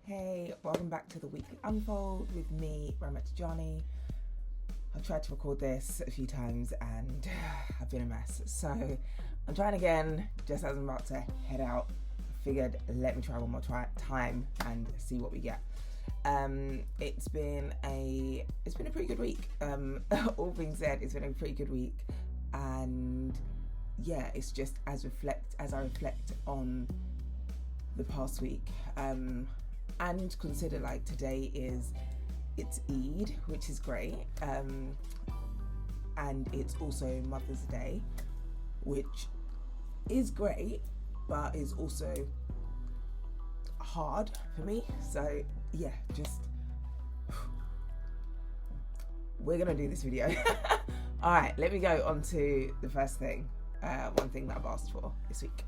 Hey, welcome back to the Weekly Unfold with me, Ramat Tejani. I've tried to record this a few times and I've been a mess. So I'm trying again, just as I'm about to head out. I figured let me try one more time and see what we get. It's been a pretty good week. All being said, it's been a pretty good week, and yeah, it's just as I reflect on the past week, and consider like today it's Eid, which is great, and it's also Mother's Day, which is great, but is also hard for me. So yeah, just we're gonna do this video. All right, let me go on to the first thing, one thing that I've asked for this week.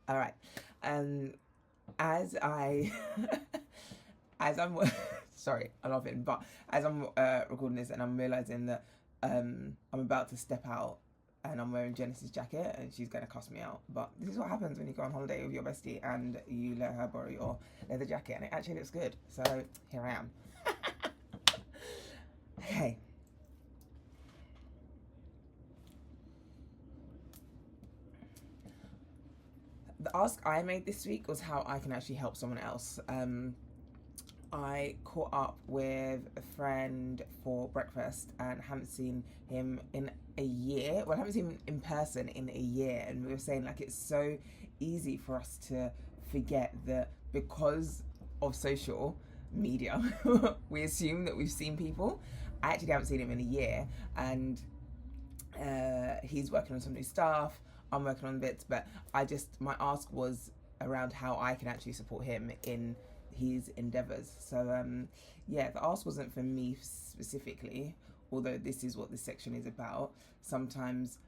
All right, as I'm sorry, I'm laughing, but as I'm recording this and I'm realizing that I'm about to step out and I'm wearing Genesis' jacket and she's gonna cuss me out. But this is what happens when you go on holiday with your bestie and you let her borrow your leather jacket and it actually looks good. So here I am. Okay. The ask I made this week was how I can actually help someone else. I caught up with a friend for breakfast and haven't seen him in a year. Well, I haven't seen him in person in a year, and we were saying like it's so easy for us to forget that because of social media, we assume that we've seen people. I actually haven't seen him in a year, and he's working on some new stuff. I'm working on bits, but my ask was around how I can actually support him in his endeavors. So yeah, the ask wasn't for me specifically, although this is what this section is about. Sometimes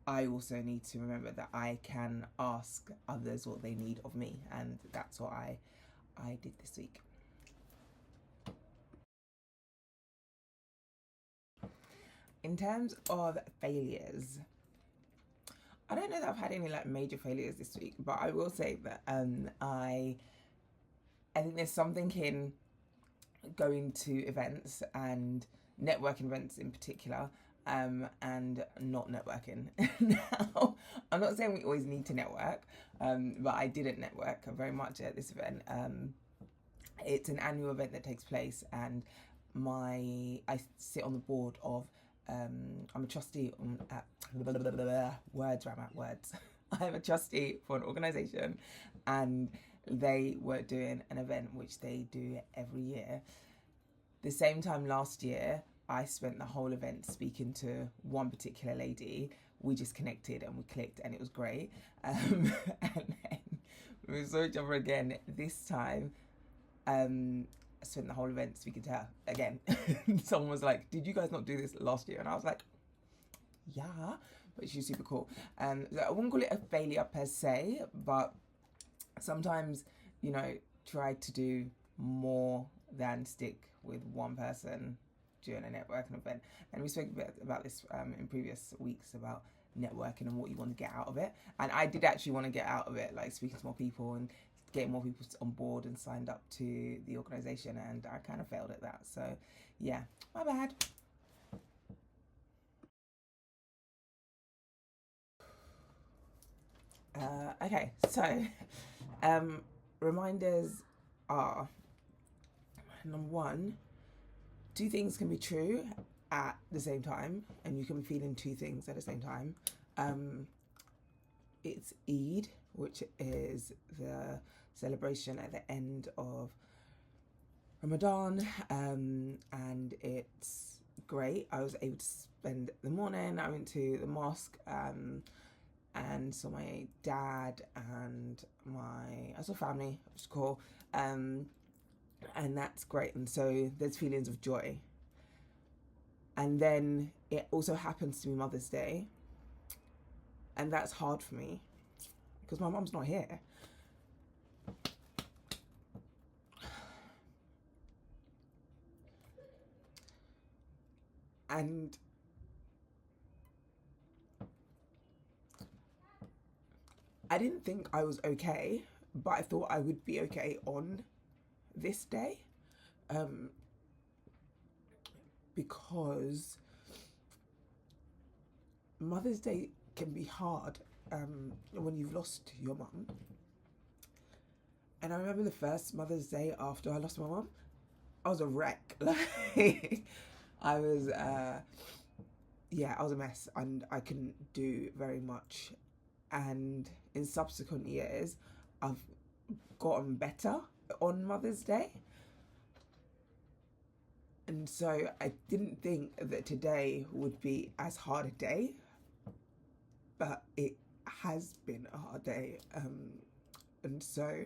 I also need to remember that I can ask others what they need of me, and that's what I did this week. In terms of failures, I don't know that I've had any like major failures this week, but I will say that I think there's something in going to events and networking events in particular, and not networking. Now, I'm not saying we always need to network, but I didn't network very much at this event. It's an annual event that takes place, and I sit on the board of I'm a trustee on words. I'm a trustee for an organisation, and they were doing an event which they do every year. The same time last year, I spent the whole event speaking to one particular lady. We just connected and we clicked, and it was great. And then we saw each other again this time. I spent the whole event speaking to her again. Someone was like, "Did you guys not do this last year?" And I was like, "Yeah," but she's super cool. So I wouldn't call it a failure per se, but sometimes, try to do more than stick with one person during a networking event. And we spoke a bit about this in previous weeks about networking and what you want to get out of it. And I did actually want to get out of it, like speaking to more people and getting more people on board and signed up to the organisation, and I kind of failed at that. So yeah, my bad. Okay, so reminders are, number one, two things can be true at the same time, and you can be feeling two things at the same time. It's Eid, which is the celebration at the end of Ramadan, and it's great. I was able to spend the morning. I went to the mosque, and saw my dad and I saw family, which is cool, and that's great. And so there's feelings of joy. And then it also happens to be Mother's Day, and that's hard for me because my mum's not here. And I didn't think I was okay, but I thought I would be okay on this day, because Mother's Day can be hard when you've lost your mum. And I remember the first Mother's Day after I lost my mum, I was a wreck. Like, I was, I was a mess, and I couldn't do very much. And in subsequent years, I've gotten better on Mother's Day. And so I didn't think that today would be as hard a day, but it has been a hard day. And so,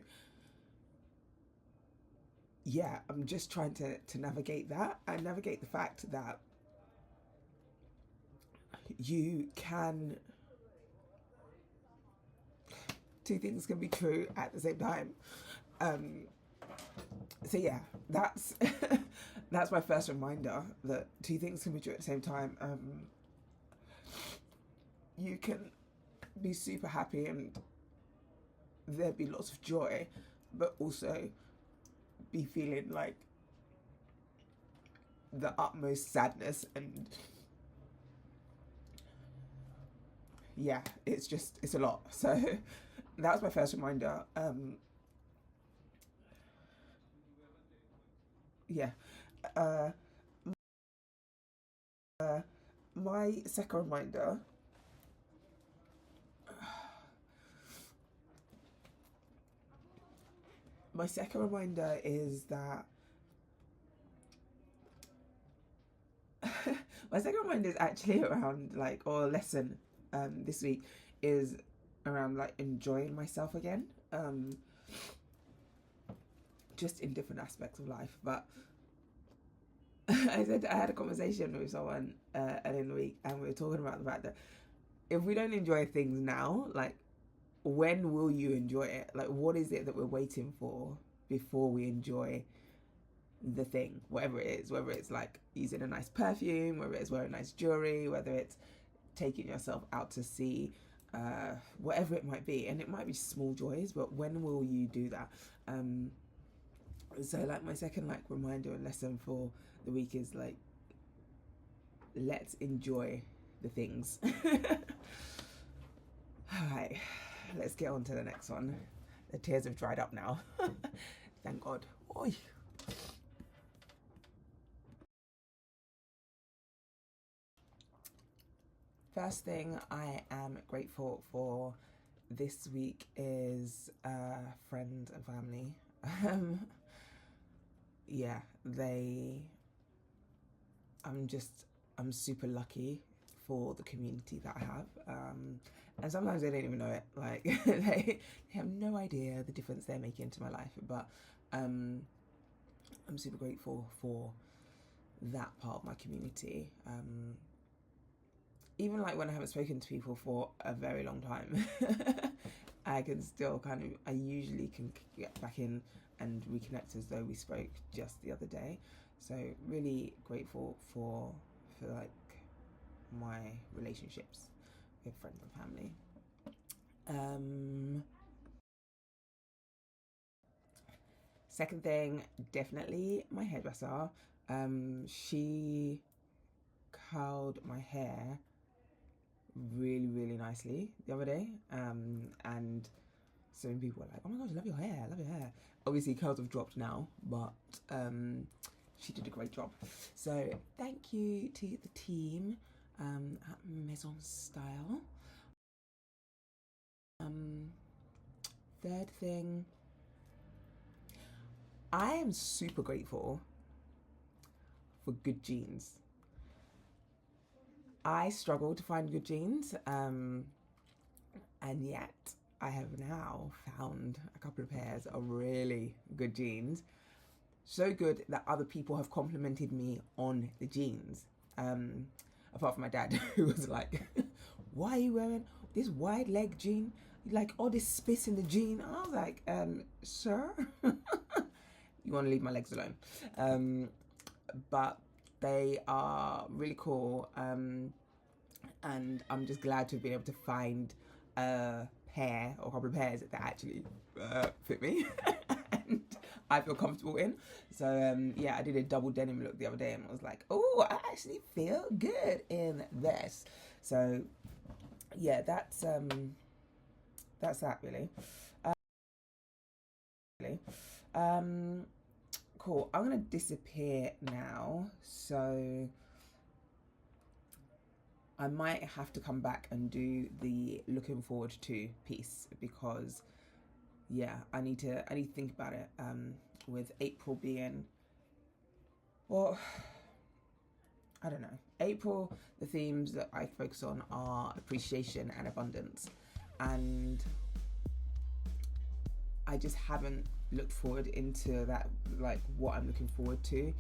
yeah, I'm just trying to navigate that and navigate the fact that you can, two things can be true at the same time. So yeah, that's that's my first reminder that two things can be true at the same time. You can be super happy and there be lots of joy, but also be feeling like the utmost sadness, and yeah, it's a lot. So that was my first reminder. My second reminder, is that my second reminder is actually around or lesson this week is around enjoying myself again, just in different aspects of life. But I had a conversation with someone earlier in the week, and we were talking about the fact that if we don't enjoy things now, when will you enjoy it? What is it that we're waiting for before we enjoy the thing, whatever it is, whether it's using a nice perfume, whether it's wearing nice jewelry, whether it's taking yourself out to sea, whatever it might be. And it might be small joys, but when will you do that? So my second reminder and lesson for the week is let's enjoy the things. All right, let's get on to the next one. The tears have dried up now. Thank God. Oy. First thing I am grateful for this week is friends and family. Yeah, I'm super lucky for the community that I have. And sometimes they don't even know it. They have no idea the difference they're making to my life. But I'm super grateful for that part of my community. Even when I haven't spoken to people for a very long time, I can still I usually can get back in and reconnect as though we spoke just the other day. So really grateful for my relationships with friends and family. Second thing, definitely my hairdresser. She curled my hair really, really nicely the other day. And so many people were like, "Oh my gosh, I love your hair, I love your hair." Obviously, curls have dropped now, but she did a great job. So thank you to the team at Maison Style. Third thing, I am super grateful for good jeans. I struggle to find good jeans, and yet I have now found a couple of pairs of really good jeans. So good that other people have complimented me on the jeans. Apart from my dad, who was like, "Why are you wearing this wide leg jean? All this space in the jean?" And I was like, "Sir, you want to leave my legs alone." But they are really cool, and I'm just glad to have been able to find a pair or a couple of pairs that actually fit me and I feel comfortable in. So yeah, I did a double denim look the other day and I was like, oh, I actually feel good in this. So yeah, that's that really. Cool. I'm gonna disappear now, so I might have to come back and do the looking forward to piece, because yeah, I need to think about it. With April being, well, I don't know. April, the themes that I focus on are appreciation and abundance, and I just haven't looked forward into that, like what I'm looking forward to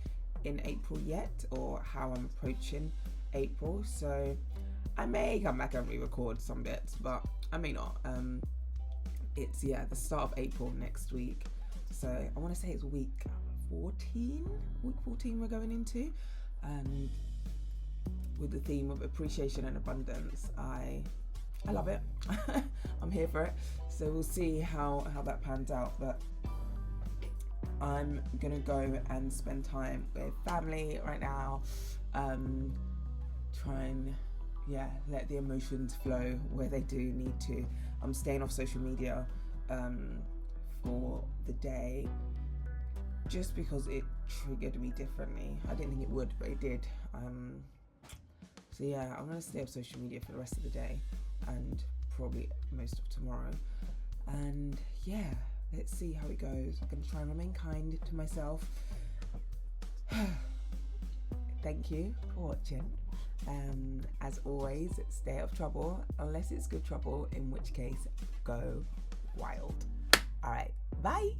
in April yet, or how I'm approaching April. So I may come back and re-record some bits, but I may not. It's the start of April next week, so I want to say it's week 14 we're going into, and with the theme of appreciation and abundance. I love it. I'm here for it, so we'll see how that pans out. But I'm gonna go and spend time with family right now, try and let the emotions flow where they do need to. I'm staying off social media for the day, just because it triggered me differently. I didn't think it would, but it did. So yeah, I'm gonna stay off social media for the rest of the day and probably most of tomorrow. And yeah, let's see how it goes. I'm gonna try and remain kind to myself. Thank you for watching. As always, stay out of trouble unless it's good trouble, in which case go wild. All right, bye.